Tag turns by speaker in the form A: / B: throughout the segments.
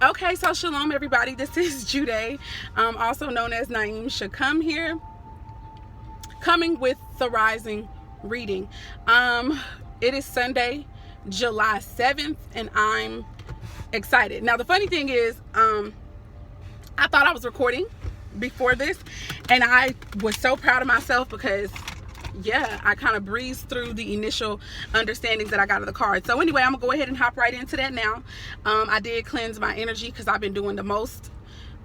A: Okay, so shalom everybody. This is Jude, also known as Naiym Shakam here, coming with the rising reading. It is Sunday, July 7th, and I'm excited. Now the funny thing is, I thought I was recording before this, and I was so proud of myself because I kind of breezed through the initial understandings that I got of the card. So anyway, I'm gonna go ahead and hop right into that now. I did cleanse my energy because I've been doing the most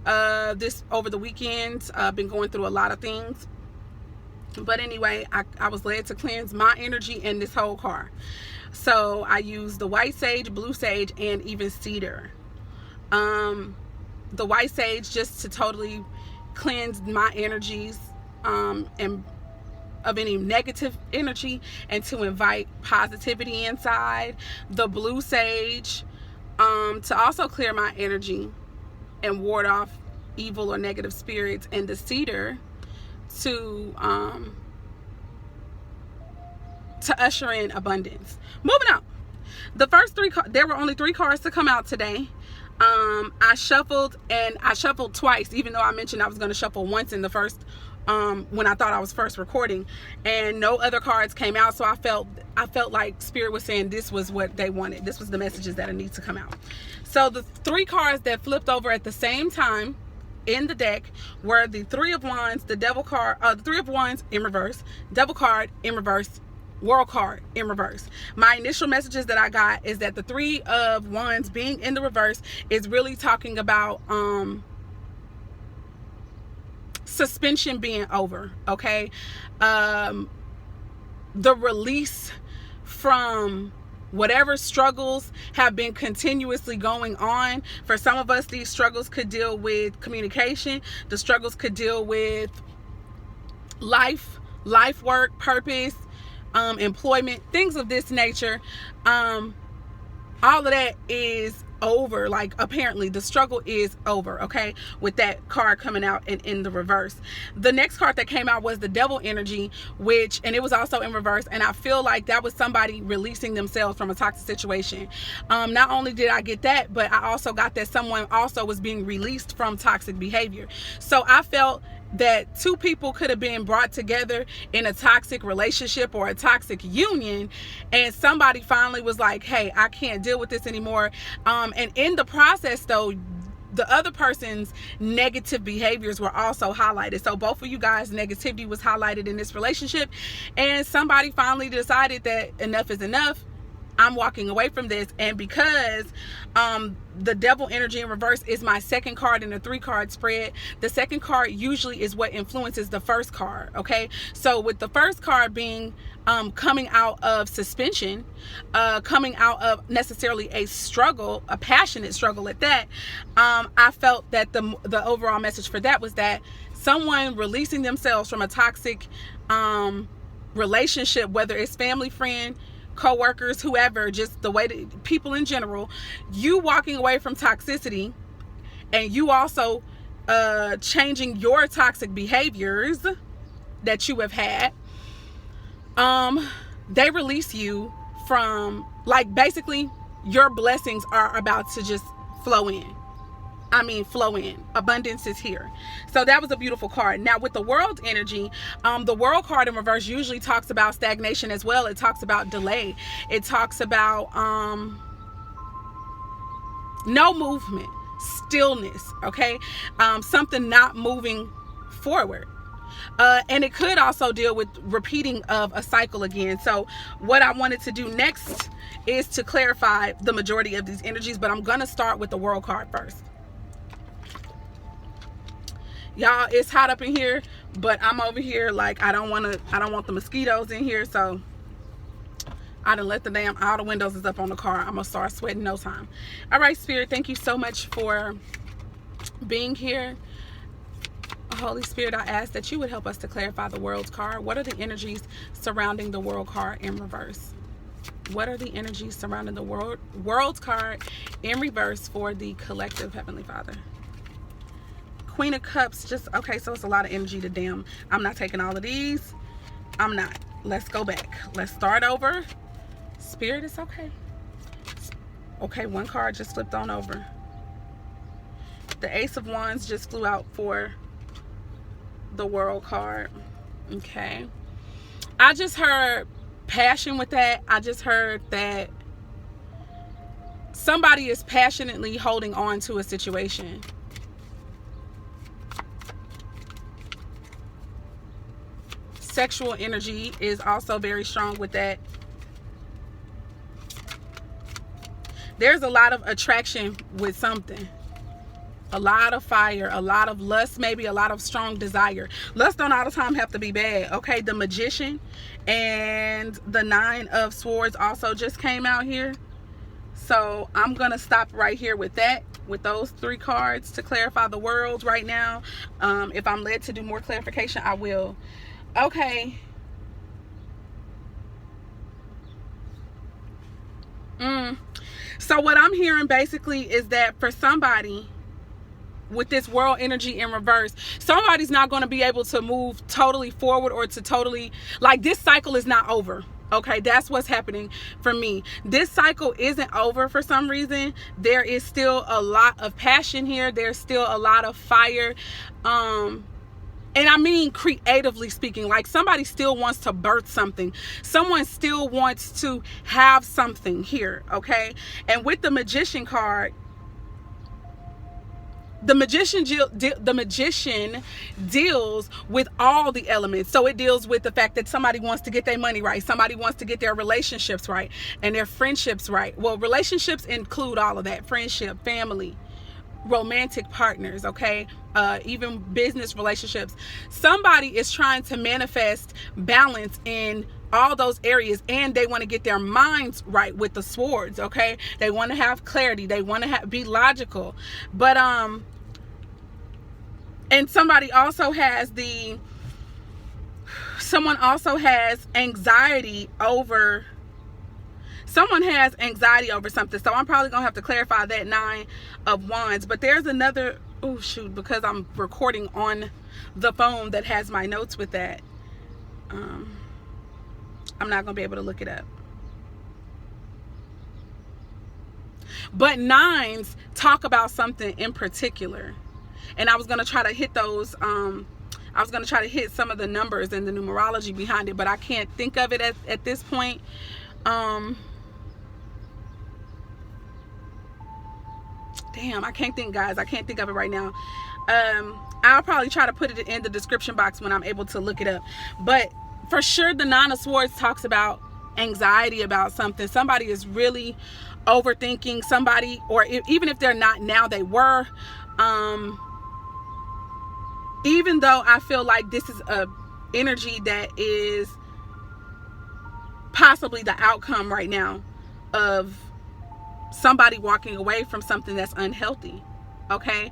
A: this over the weekend. I've been going through a lot of things, but anyway, I was led to cleanse my energy and this whole card. So I used the white sage, blue sage, and even cedar. The white sage just to totally cleanse my energies and of any negative energy, and to invite positivity inside. The blue sage to also clear my energy and ward off evil or negative spirits, and the cedar to usher in abundance. Moving on, the first three, there were only 3 cards to come out today. I shuffled, and I shuffled twice, even though I mentioned I was going to shuffle once in the first when I thought I was first recording, and no other cards came out. So I felt like Spirit was saying this was what they wanted. This was the messages that need to come out. So the 3 cards that flipped over at the same time in the deck were the 3 of Wands, the Devil card, the 3 of Wands in reverse, Devil card in reverse, World card in reverse. My initial messages that I got is that the 3 of Wands being in the reverse is really talking about suspension being over, okay? The release from whatever struggles have been continuously going on. For some of us, these struggles could deal with communication. The struggles could deal with life work, purpose, employment, things of this nature. All of that is over. Like, apparently the struggle is over, okay, with that card coming out and in the reverse. The next card that came out was the Devil energy, and it was also in reverse, and I feel like that was somebody releasing themselves from a toxic situation. Not only did I get that, but I also got that someone also was being released from toxic behavior. So I felt that 2 people could have been brought together in a toxic relationship or a toxic union, and somebody finally was like, hey, I can't deal with this anymore. And in the process though, the other person's negative behaviors were also highlighted. So both of you guys' negativity was highlighted in this relationship, and somebody finally decided that enough is enough. I'm walking away from this. And because the Devil energy in reverse is my second card in a 3-card spread, the second card usually is what influences the first card, okay? So with the first card being coming out of suspension, coming out of necessarily a struggle, a passionate struggle at that, I felt that the overall message for that was that someone releasing themselves from a toxic relationship, whether it's family, friend, co-workers, whoever, just the way that people in general, you walking away from toxicity, and you also changing your toxic behaviors that you have had, they release you from, like, basically your blessings are about to just flow in. I mean, flow in. Abundance is here. So that was a beautiful card. Now with the World energy, the World card in reverse usually talks about stagnation as well. It talks about delay. It talks about no movement, stillness, okay? Something not moving forward. And it could also deal with repeating of a cycle again. So what I wanted to do next is to clarify the majority of these energies, but I'm gonna start with the World card first. Y'all, it's hot up in here, but I'm over here like I don't want the mosquitoes in here, so I done let all the windows is up on the car. I'm gonna start sweating no time. All right, Spirit, thank you so much for being here. Holy Spirit, I ask that you would help us to clarify the World card. What are the energies surrounding the World card in reverse? What are the energies surrounding the World card in reverse for the collective, Heavenly Father? Queen of Cups, just, okay, so it's a lot of energy to damn. I'm not taking all of these. I'm not. Let's go back. Let's start over. Spirit, it's okay. Okay, one card just flipped on over. The Ace of Wands just flew out for the World card. Okay. I just heard passion with that. I just heard that somebody is passionately holding on to a situation. Sexual energy is also very strong with that. There's a lot of attraction with something. A lot of fire, a lot of lust, maybe a lot of strong desire. Lust don't all the time have to be bad, okay? The Magician and the Nine of Swords also just came out here. So I'm going to stop right here with that, with those 3 cards to clarify the world right now. If I'm led to do more clarification, I will. Okay. So what I'm hearing basically is that for somebody with this world energy in reverse, somebody's not going to be able to move totally forward or to totally, like, this cycle is not over. Okay, that's what's happening for me. This cycle isn't over for some reason. There is still a lot of passion here. There's still a lot of fire. And I mean creatively speaking, like somebody still wants to birth something. Someone still wants to have something here, okay? And with the Magician card, the magician deals with all the elements. So it deals with the fact that somebody wants to get their money right. Somebody wants to get their relationships right and their friendships right. Well, relationships include all of that. Friendship, family, romantic partners, okay? Even business relationships. Somebody is trying to manifest balance in all those areas, and they want to get their minds right with the swords, okay? They want to have clarity. They want to be logical. But and somebody also has someone also has anxiety over, someone has anxiety over something. So I'm probably gonna have to clarify that Nine of Wands. But there's another, oh shoot, because I'm recording on the phone that has my notes with that, I'm not gonna be able to look it up. But nines talk about something in particular, and I was gonna try to hit those. I was gonna try to hit some of the numbers and the numerology behind it, but I can't think of it at this point. Damn, I can't think, guys. I can't think of it right now. I'll probably try to put it in the description box when I'm able to look it up. But for sure, the Nine of Swords talks about anxiety about something. Somebody is really overthinking somebody, or even if they're not now, they were. Even though I feel like this is a energy that is possibly the outcome right now of somebody walking away from something that's unhealthy, okay?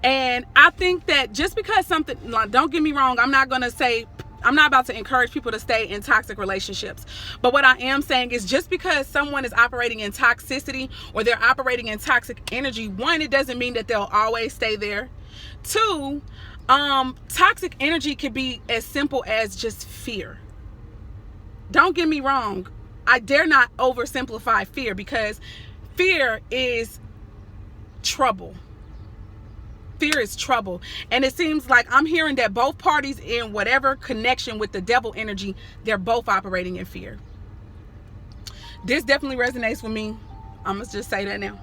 A: And I think that just because something, like, don't get me wrong, I'm not about to encourage people to stay in toxic relationships. But what I am saying is, just because someone is operating in toxicity or they're operating in toxic energy, one, it doesn't mean that they'll always stay there. Two, toxic energy can be as simple as just fear. Don't get me wrong. I dare not oversimplify fear, because fear is trouble. Fear is trouble. And it seems like I'm hearing that both parties in whatever connection with the devil energy, they're both operating in fear. This definitely resonates with me. I'm going to just say that now.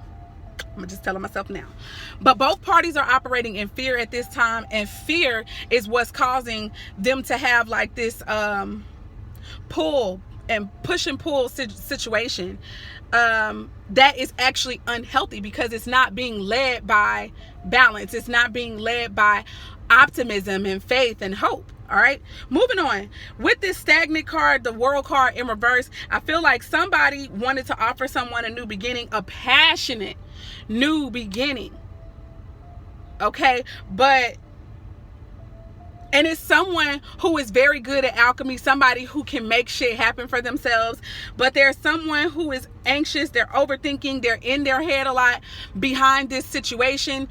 A: I'm just telling myself now. But both parties are operating in fear at this time. And fear is what's causing them to have like this pull and push and pull situation that is actually unhealthy, because it's not being led by balance. It's not being led by optimism and faith and hope. All right, moving on. With this Stagnant card, the World card in reverse, I feel like somebody wanted to offer someone a new beginning, a passionate new beginning. Okay, and it's someone who is very good at alchemy, somebody who can make shit happen for themselves. But there's someone who is anxious, they're overthinking, they're in their head a lot behind this situation.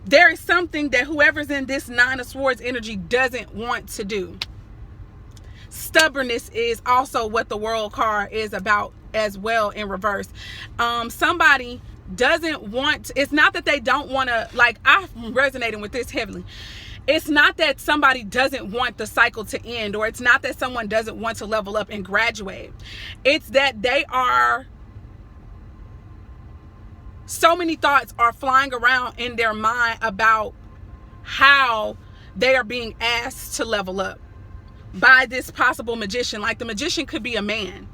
A: There is something that whoever's in this Nine of Swords energy doesn't want to do. Stubbornness is also what the World card is about as well in reverse. Somebody doesn't want, it's not that they don't want to, like, I'm resonating with this heavily. It's not that somebody doesn't want the cycle to end, or it's not that someone doesn't want to level up and graduate. It's that they are, so many thoughts are flying around in their mind about how they are being asked to level up by this possible magician. Like, the magician could be a man.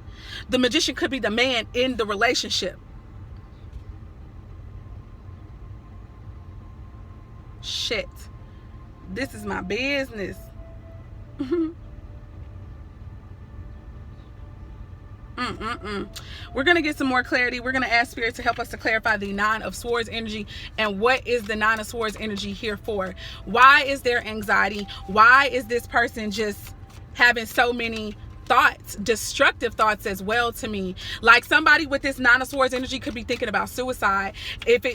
A: The magician could be the man in the relationship. Shit. This is my business. We're going to get some more clarity. We're going to ask Spirit to help us to clarify the Nine of Swords energy, and what is the Nine of Swords energy here for? Why is there anxiety? Why is this person just having so many thoughts, destructive thoughts as well to me? Like, somebody with this Nine of Swords energy could be thinking about suicide.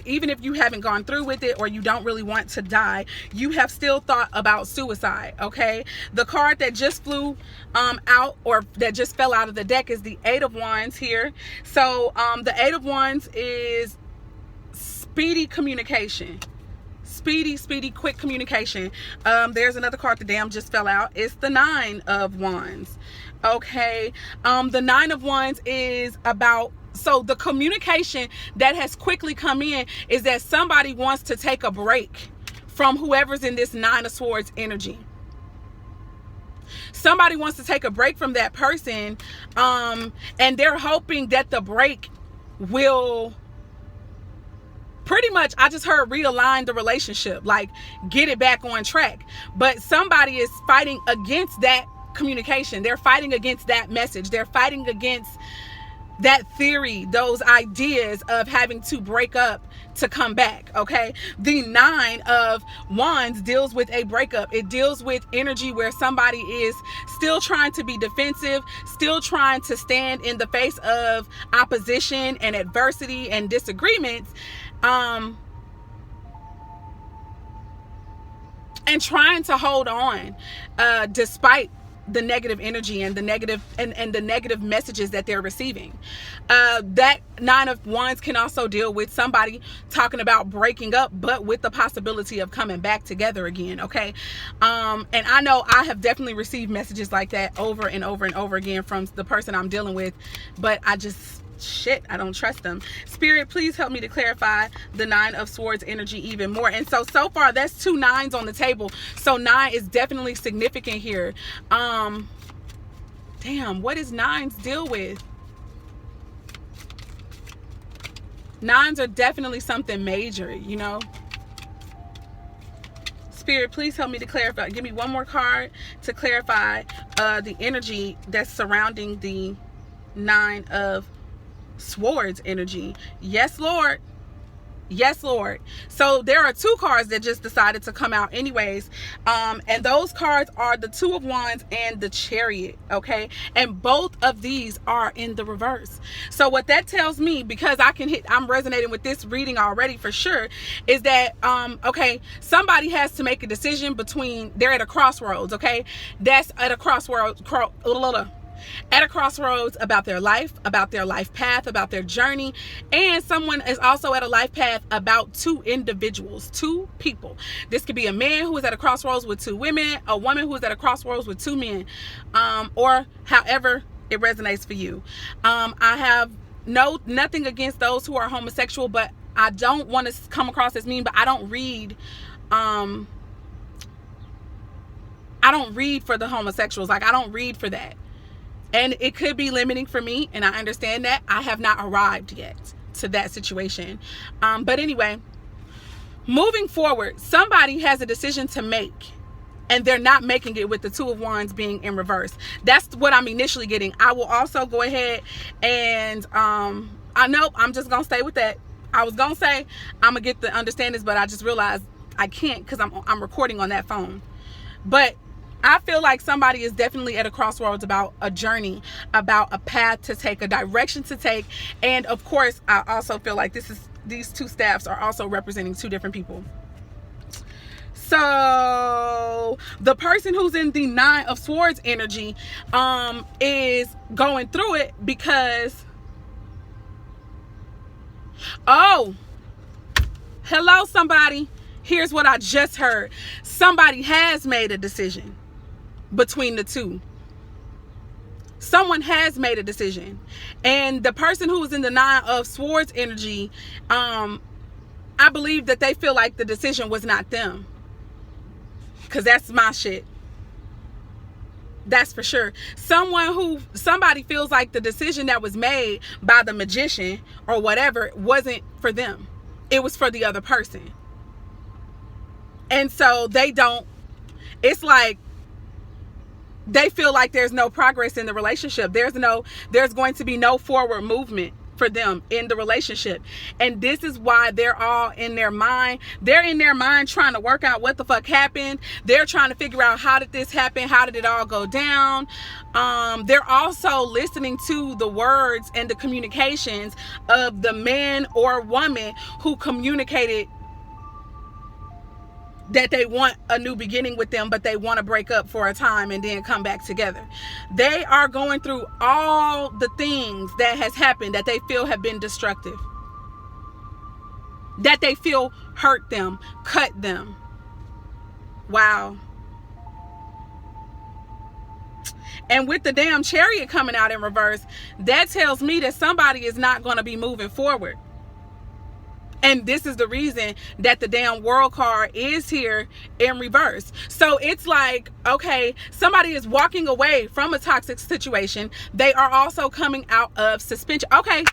A: Even if you haven't gone through with it, or you don't really want to die, you have still thought about suicide. Okay, the card that just flew out, or that just fell out of the deck, is the Eight of Wands here. So the Eight of Wands is speedy communication. Speedy, quick communication. There's another card, the Dam just fell out. It's the Nine of Wands. Okay, the Nine of Wands is about, so the communication that has quickly come in is that somebody wants to take a break from whoever's in this Nine of Swords energy. Somebody wants to take a break from that person, and they're hoping that the break will pretty much, I just heard, realign the relationship, like get it back on track. But somebody is fighting against that communication. They're fighting against that message. They're fighting against that theory, those ideas of having to break up to come back. Okay, the Nine of Wands deals with a breakup. It deals with energy where somebody is still trying to be defensive, still trying to stand in the face of opposition and adversity and disagreements, and trying to hold on despite the negative energy and the negative and the negative messages that they're receiving. That Nine of Wands can also deal with somebody talking about breaking up, but with the possibility of coming back together again. Okay, and I know I have definitely received messages like that over and over and over again from the person I'm dealing with, but I don't trust them. Spirit, please help me to clarify the Nine of Swords energy even more. And so far, that's two nines on the table. So 9 is definitely significant here. Damn, what does nines deal with? Nines are definitely something major, you know. Spirit, please help me to clarify. Give me one more card to clarify the energy that's surrounding the Nine of Swords energy. Yes, Lord. Yes, Lord. So there are two cards that just decided to come out anyways. And those cards are the Two of Wands and the Chariot. Okay. And both of these are in the reverse. So what that tells me, because I'm resonating with this reading already for sure, is that, okay, somebody has to make a decision between, they're at a crossroads. Okay. That's at a crossroads, about their life path, about their journey. And someone is also at a life path about two individuals, two people. This could be a man who is at a crossroads with two women, a woman who is at a crossroads with two men, or however it resonates for you. I have nothing against those who are homosexual, but I don't want to come across as mean, but I don't read for the homosexuals. Like, I don't read for that. And it could be limiting for me, and I understand that. I have not arrived yet to that situation. But anyway, moving forward, somebody has a decision to make, and they're not making it with the Two of Wands being in reverse. That's what I'm initially getting. I will also go ahead and, I know I'm just going to stay with that. I was going to say I'm going to get the understandings, but I just realized I can't because I'm recording on that phone. But I feel like somebody is definitely at a crossroads about a journey, about a path to take, a direction to take. And of course, I also feel like these two staffs are also representing two different people. So the person who's in the Nine of Swords energy is going through it because Oh, hello, somebody. Here's what I just heard. Somebody has made a decision between the two. Someone has made a decision. And the person who is in the Nine of Swords energy, I believe that they feel like the decision was not them. Because that's my shit. That's for sure. Somebody feels like the decision that was made by the magician or whatever wasn't for them. It was for the other person. And so it's like they feel like there's no progress in the relationship. There's going to be no forward movement for them in the relationship. And this is why they're all in their mind. They're in their mind trying to work out what the fuck happened. They're trying to figure out, how did this happen? How did it all go down? They're also listening to the words and the communications of the man or woman who communicated that they want a new beginning with them, but they want to break up for a time and then come back together. They are going through all the things that has happened that they feel have been destructive, that they feel hurt them, cut them. Wow. And with the damn Chariot coming out in reverse, that tells me that somebody is not going to be moving forward. And this is the reason that the damn World card is here in reverse. So it's like, okay, somebody is walking away from a toxic situation. They are also coming out of suspension. Okay,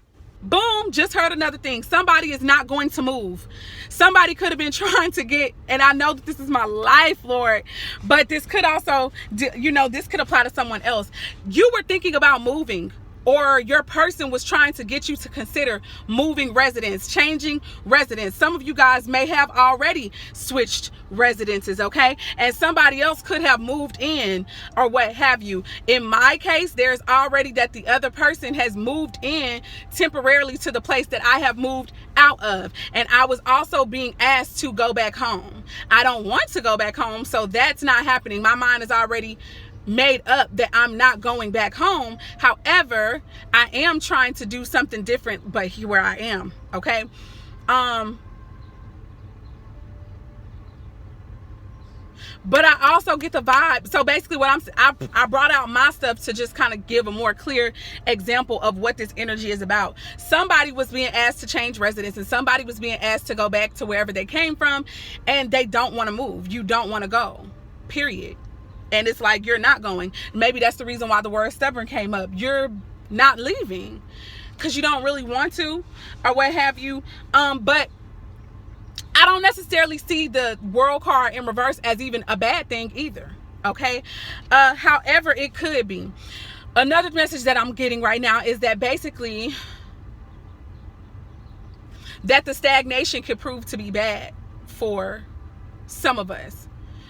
A: boom, just heard another thing. Somebody is not going to move. Somebody could have been trying to get, and I know that this is my life, Lord, but this could also, this could apply to someone else. You were thinking about moving, or your person was trying to get you to consider moving residence, changing residence. Some of you guys may have already switched residences, okay? And somebody else could have moved in or what have you. In my case, there's already that the other person has moved in temporarily to the place that I have moved out of. And I was also being asked to go back home. I don't want to go back home, so that's not happening. My mind is already made up that I'm not going back home. However, I am trying to do something different, but here where I am, okay? But I also get the vibe. So basically what I brought out my stuff to just kind of give a more clear example of what this energy is about. Somebody was being asked to change residence, and somebody was being asked to go back to wherever they came from, and they don't want to move. You don't want to go, period. And it's like, you're not going. Maybe that's the reason why the word stubborn came up. You're not leaving because you don't really want to or what have you. But I don't necessarily see the World card in reverse as even a bad thing either. Okay. However, it could be. Another message that I'm getting right now is that basically that the stagnation could prove to be bad for some of us.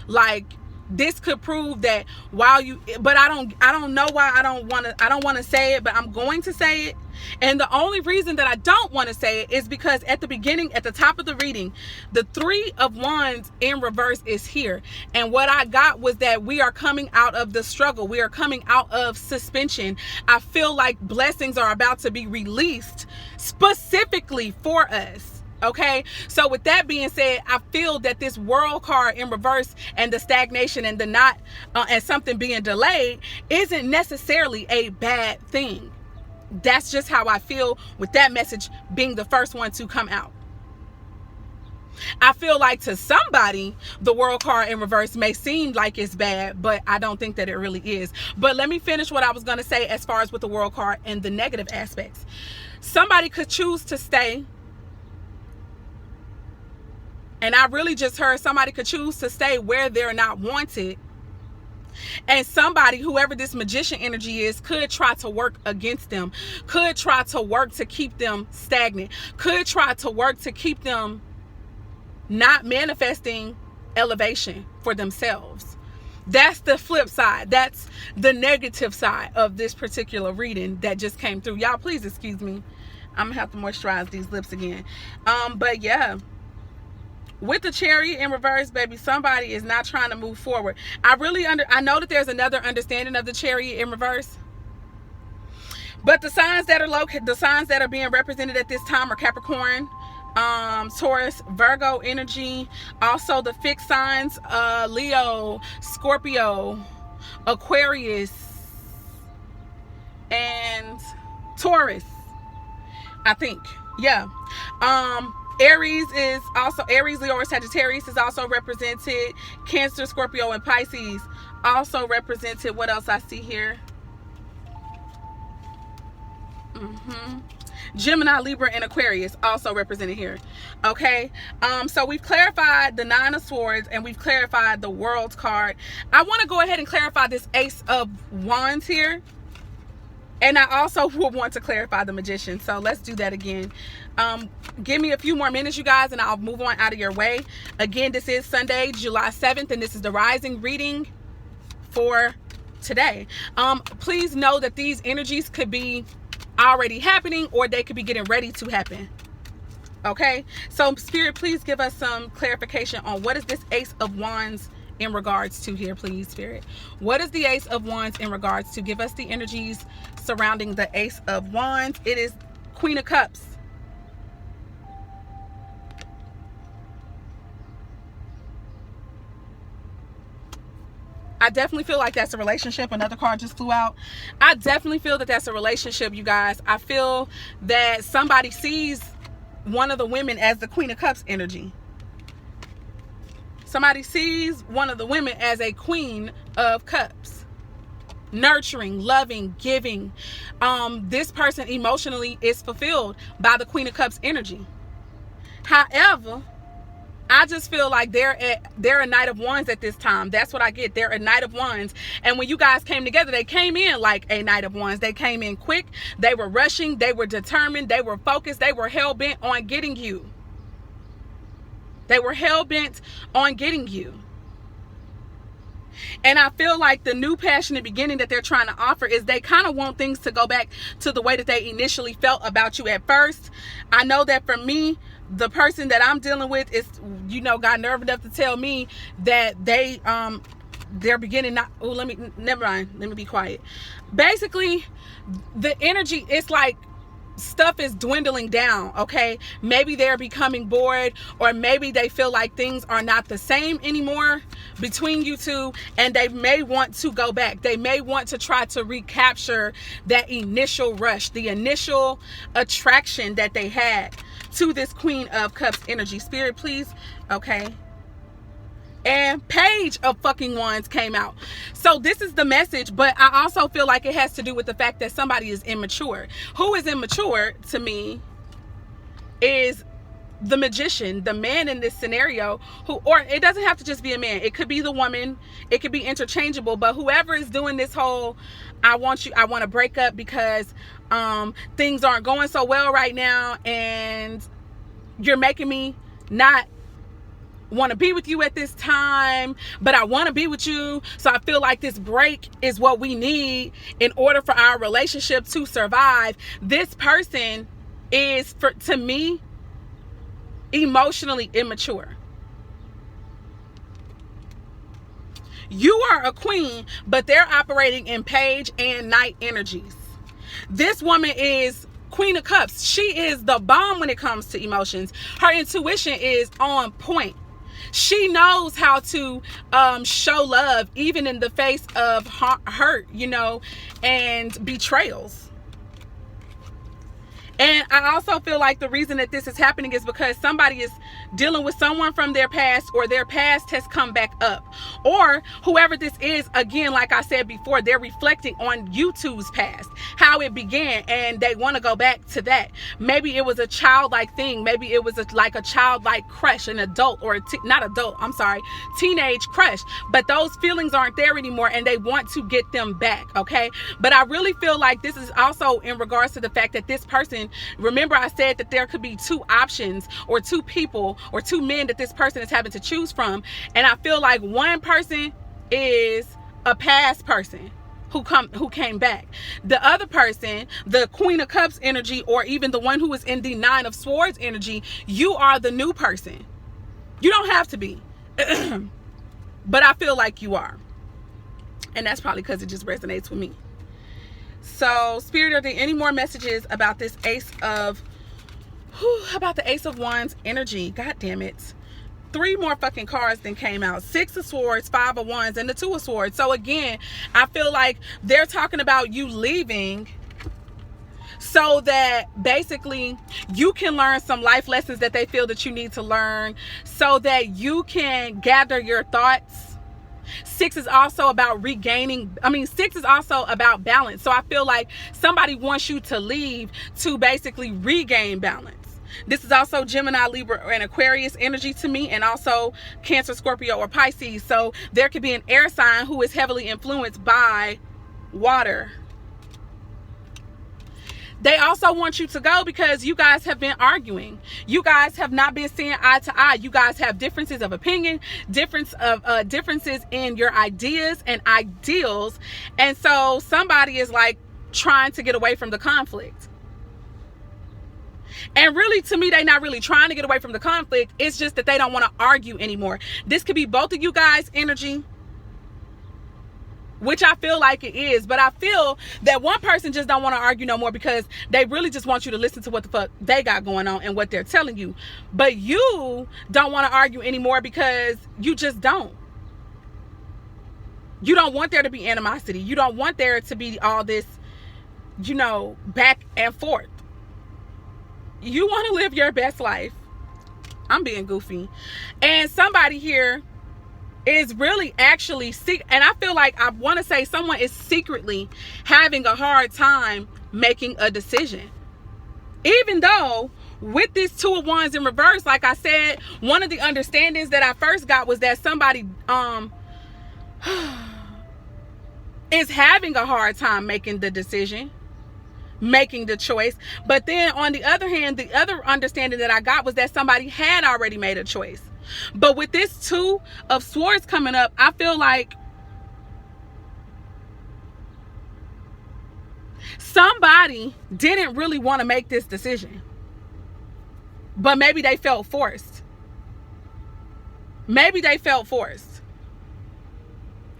A: Like, this could prove that but I don't know why I don't want to say it, but I'm going to say it. And the only reason that I don't want to say it is because at the beginning, at the top of the reading, the 3 of Wands in reverse is here. And what I got was that we are coming out of the struggle. We are coming out of suspension. I feel like blessings are about to be released specifically for us. Okay, so with that being said, I feel that this World card in reverse and the stagnation and the not and something being delayed isn't necessarily a bad thing. That's just how I feel with that message being the first one to come out. I feel like to somebody, the World card in reverse may seem like it's bad, but I don't think that it really is. But let me finish what I was going to say as far as with the World card and the negative aspects. Somebody could choose to stay. And I really just heard somebody could choose to stay where they're not wanted. And somebody, whoever this magician energy is, could try to work against them, could try to work to keep them stagnant, could try to work to keep them not manifesting elevation for themselves. That's the flip side. That's the negative side of this particular reading that just came through. Y'all, please excuse me. I'm gonna have to moisturize these lips again. But yeah. With the Chariot in reverse, baby, somebody is not trying to move forward. I know that there's another understanding of the Chariot in reverse. But the signs that are being represented at this time are Capricorn, Taurus, Virgo energy. Also the fixed signs, Leo, Scorpio, Aquarius, and Taurus, I think. Yeah. Aries, Leo, or Sagittarius is also represented. Cancer, Scorpio, and Pisces also represented. What else I see here? Gemini, Libra, and Aquarius also represented here. Okay, so we've clarified the Nine of Swords and we've clarified the World card. I want to go ahead and clarify this Ace of Wands here, and I also will want to clarify the Magician. So let's do that again. Give me a few more minutes, you guys, and I'll move on out of your way. Again, this is Sunday, July 7th, and this is the rising reading for today. Please know that these energies could be already happening or they could be getting ready to happen. Okay, so Spirit, please give us some clarification on what is this Ace of Wands in regards to here, please, Spirit. What is the Ace of Wands in regards to? Give us the energies surrounding the Ace of Wands. It is Queen of Cups. I definitely feel like that's a relationship. Another card just flew out. I definitely feel that that's a relationship, you guys. I feel that somebody sees one of the women as the Queen of Cups energy. Somebody sees one of the women as a Queen of Cups. Nurturing, loving, giving. This person emotionally is fulfilled by the Queen of Cups energy. However, I just feel like they're a Knight of Wands at this time. That's what I get. They're a Knight of Wands. And when you guys came together, they came in like a Knight of Wands. They came in quick. They were rushing. They were determined. They were focused. They were hell-bent on getting you. They were hell-bent on getting you. And I feel like the new passionate beginning that they're trying to offer is they kind of want things to go back to the way that they initially felt about you at first. I know that for me, the person that I'm dealing with is, got nerve enough to tell me that they're beginning not. Oh, never mind. Let me be quiet. Basically, the energy, it's like stuff is dwindling down. Okay, maybe they're becoming bored, or maybe they feel like things are not the same anymore between you two, and they may want to go back. They may want to try to recapture that initial rush, the initial attraction that they had to this Queen of Cups energy. Spirit, please. Okay. And Page of fucking Wands came out. So this is the message, but I also feel like it has to do with the fact that somebody is immature. Who is immature to me is the Magician, the man in this scenario, or it doesn't have to just be a man. It could be the woman. It could be interchangeable, but whoever is doing this whole, I want to break up because things aren't going so well right now, and you're making me not want to be with you at this time, but I want to be with you. So I feel like this break is what we need in order for our relationship to survive. This person is, to me, emotionally immature. You are a queen, but they're operating in Page and Knight energies. This woman is Queen of Cups. She is the bomb when it comes to emotions. Her intuition is on point. She knows how to show love even in the face of hurt, and betrayals. And I also feel like the reason that this is happening is because somebody is dealing with someone from their past, or their past has come back up. Or whoever this is, again, like I said before, they're reflecting on you two's past, how it began, and they want to go back to that. Maybe it was a childlike thing. Maybe it was like a childlike crush, an adult, or teenage crush. But those feelings aren't there anymore, and they want to get them back, okay? But I really feel like this is also in regards to the fact that this person, remember I said that there could be two options, or two people, or two men that this person is having to choose from. And I feel like one person is a past person who came back. The other person, the Queen of Cups energy, or even the one who is in the Nine of Swords energy, you are the new person. You don't have to be. But I feel like you are. And that's probably because it just resonates with me. So, Spirit, are there any more messages about this about the Ace of Wands energy? God damn it. 3 more fucking cards than came out. 6 of Swords, 5 of Wands, and the 2 of Swords. So again, I feel like they're talking about you leaving so that basically you can learn some life lessons that they feel that you need to learn, so that you can gather your thoughts. 6 is also about regaining, 6 is also about balance. So I feel like somebody wants you to leave to basically regain balance. This is also Gemini, Libra, and Aquarius energy to me, and also Cancer, Scorpio, or Pisces. So there could be an air sign who is heavily influenced by water. They also want you to go because you guys have been arguing. You guys have not been seeing eye to eye. You guys have differences of opinion, differences in your ideas and ideals. And so somebody is like trying to get away from the conflict. And really, to me, they're not really trying to get away from the conflict. It's just that they don't want to argue anymore. This could be both of you guys' energy, which I feel like it is. But I feel that one person just don't want to argue no more because they really just want you to listen to what the fuck they got going on and what they're telling you. But you don't want to argue anymore because you just don't. You don't want there to be animosity. You don't want there to be all this, back and forth. You want to live your best life. I'm being goofy. And somebody here is really actually and I feel like I want to say someone is secretly having a hard time making a decision. Even though with this 2 of Wands in reverse, like I said, one of the understandings that I first got was that somebody is having a hard time making the decision, making the choice. But then on the other hand, the other understanding that I got was that somebody had already made a choice. But with this 2 of Swords coming up, I feel like somebody didn't really want to make this decision, but maybe they felt forced.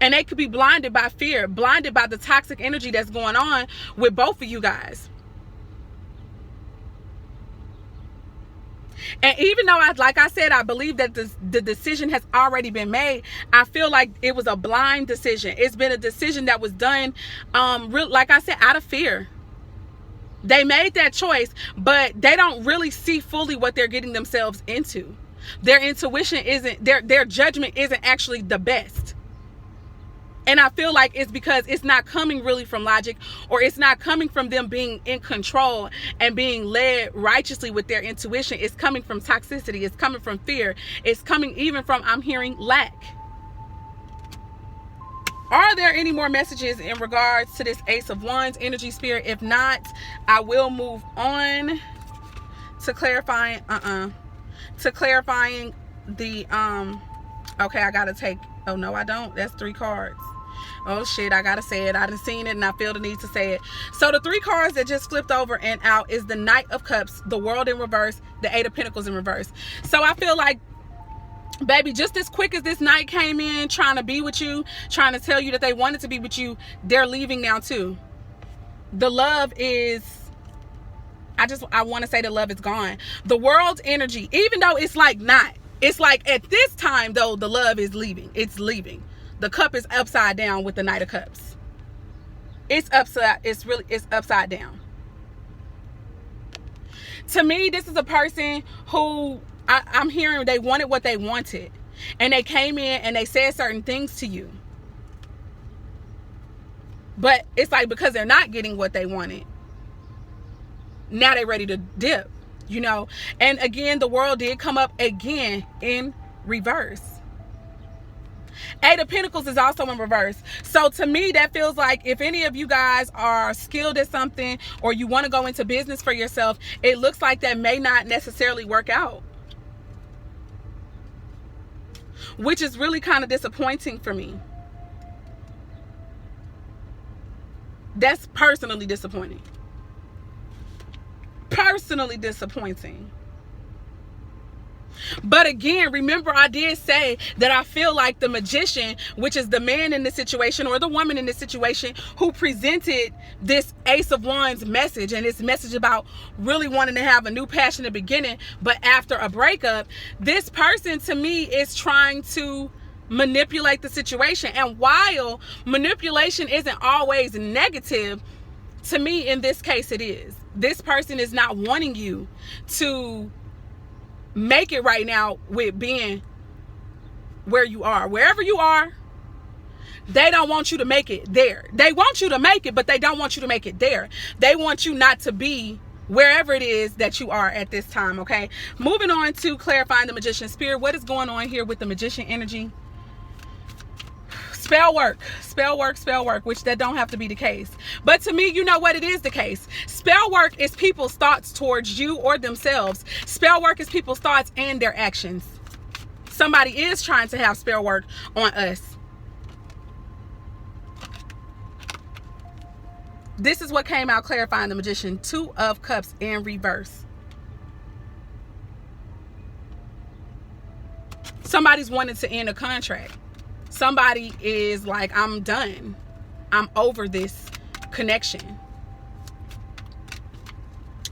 A: And they could be blinded by fear, blinded by the toxic energy that's going on with both of you guys. And even though, like I said, I believe that the decision has already been made, I feel like it was a blind decision. It's been a decision that was done, like I said, out of fear. They made that choice, but they don't really see fully what they're getting themselves into. Their intuition isn't, their judgment isn't actually the best. And I feel like it's because it's not coming really from logic, or it's not coming from them being in control and being led righteously with their intuition. It's coming from toxicity. It's coming from fear. It's coming even from, I'm hearing, lack. Are there any more messages in regards to this Ace of Wands energy, Spirit? If not, I will move on to clarifying, the, okay, I gotta take, oh no, I don't. That's 3 cards. Oh shit, I gotta say it. I done seen it and I feel the need to say it. So the 3 cards that just flipped over and out is the Knight of Cups, the World in reverse, the 8 of Pentacles in reverse. So I feel like, baby, just as quick as this Knight came in trying to be with you, trying to tell you that they wanted to be with you, they're leaving now too. The love is, I want to say the love is gone. The World's energy, even though it's like not, it's like at this time though, the love is leaving. It's leaving. The cup is upside down with the Knight of Cups. It's upside down. To me, this is a person who I'm hearing they wanted what they wanted. And they came in and they said certain things to you. But it's like because they're not getting what they wanted, now they're ready to dip, And again, the World did come up again in reverse. 8 of Pentacles is also in reverse. So to me, that feels like if any of you guys are skilled at something or you want to go into business for yourself, it looks like that may not necessarily work out. Which is really kind of disappointing for me. That's personally disappointing. Personally disappointing. But again, remember I did say that I feel like the magician, which is the man in this situation or the woman in this situation who presented this Ace of Wands message, and this message about really wanting to have a new passionate beginning, but after a breakup, this person to me is trying to manipulate the situation. And while manipulation isn't always negative, to me in this case it is. This person is not wanting you to make it right now with being where you are. Wherever you are, they don't want you to make it there. They want you to make it, but they don't want you to make it there. They want you not to be wherever it is that you are at this time, okay? Moving on to clarifying the magician spirit. What is going on here with the magician energy? Spell work, which that don't have to be the case. But to me, you know what, it is the case. Spell work is people's thoughts towards you or themselves. Spell work is people's thoughts and their actions. Somebody is trying to have spell work on us. This is what came out clarifying the magician. 2 of Cups in reverse. Somebody's wanting to end a contract. Somebody is like, I'm done. I'm over this connection.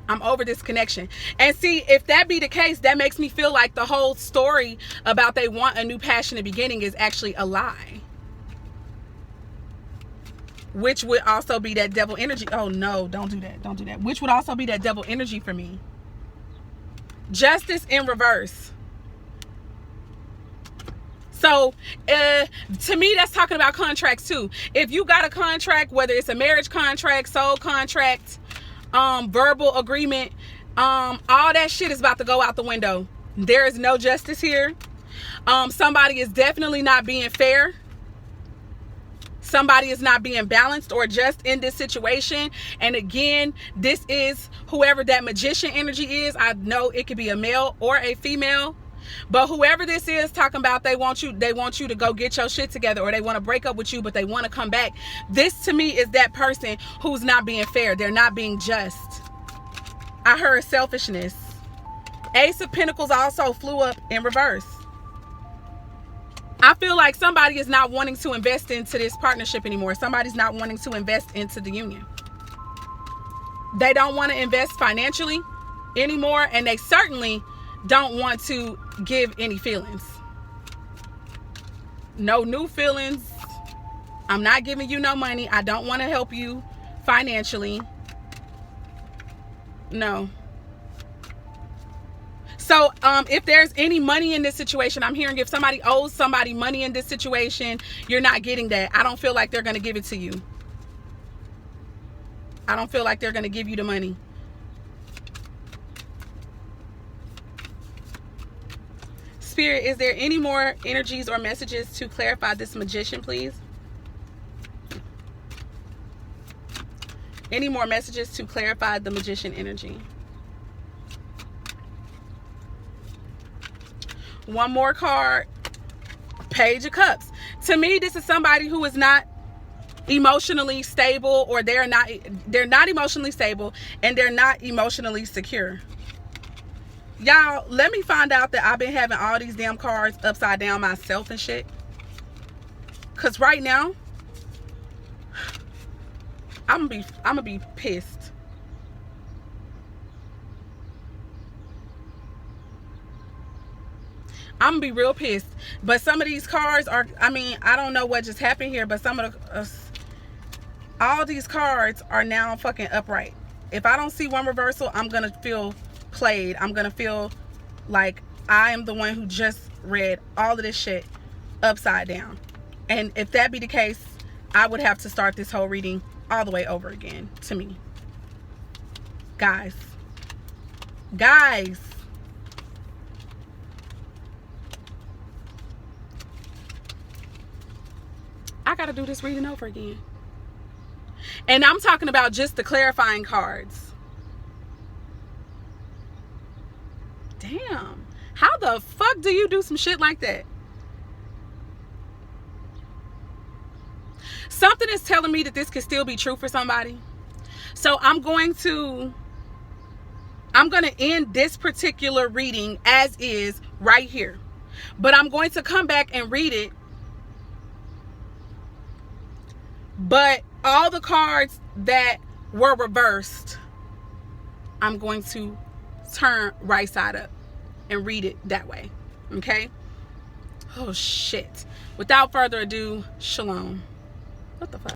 A: I'm over this connection. And see, if that be the case, that makes me feel like the whole story about they want a new passionate beginning is actually a lie. Which would also be that devil energy. Oh no, don't do that. Don't do that. Which would also be that devil energy for me. Justice in reverse. So to me, that's talking about contracts too. If you got a contract, whether it's a marriage contract, soul contract, verbal agreement, all that shit is about to go out the window. There is no justice here. Somebody is definitely not being fair. Somebody is not being balanced or just in this situation. And again, this is whoever that magician energy is. I know it could be a male or a female. But whoever this is talking about they want you to go get your shit together, or they want to break up with you, but they want to come back. This to me is that person who's not being fair. They're not being just. I heard selfishness. Ace of Pentacles also flew up in reverse. I feel like somebody is not wanting to invest into this partnership anymore. Somebody's not wanting to invest into the union. They don't want to invest financially anymore, and they certainly don't want to give any feelings. No new feelings. I'm not giving you no money. I don't want to help you financially. No. So if there's any money in this situation, I'm hearing if somebody owes somebody money in this situation, you're not getting that. I don't feel like they're going to give it to you. I don't feel like they're going to give you the money. Spirit, is there any more energies or messages to clarify this magician, please? Any more messages to clarify the magician energy? One more card. Page of Cups. To me, this is somebody who is not emotionally stable, or they're not emotionally stable, and they're not emotionally secure. Y'all, let me find out that I've been having all these damn cards upside down myself and shit. Cause right now, I'm gonna be pissed. I'm gonna be real pissed. But some of these cards are, I mean, I don't know what just happened here, but some of the all these cards are now fucking upright. If I don't see one reversal, I'm gonna feel played. I'm gonna feel like I am the one who just read all of this shit upside down. And if that be the case, I would have to start this whole reading all the way over again. To me, guys, I gotta do this reading over again. And I'm talking about just the clarifying cards. Damn. How the fuck do you do some shit like that? Something is telling me that this could still be true for somebody. So I'm going to I'm going to end this particular reading as is right here. But I'm going to come back and read it. But all the cards that were reversed, I'm going to turn right side up and read it that way. Okay? Oh, shit. Without further ado, shalom. What the fuck?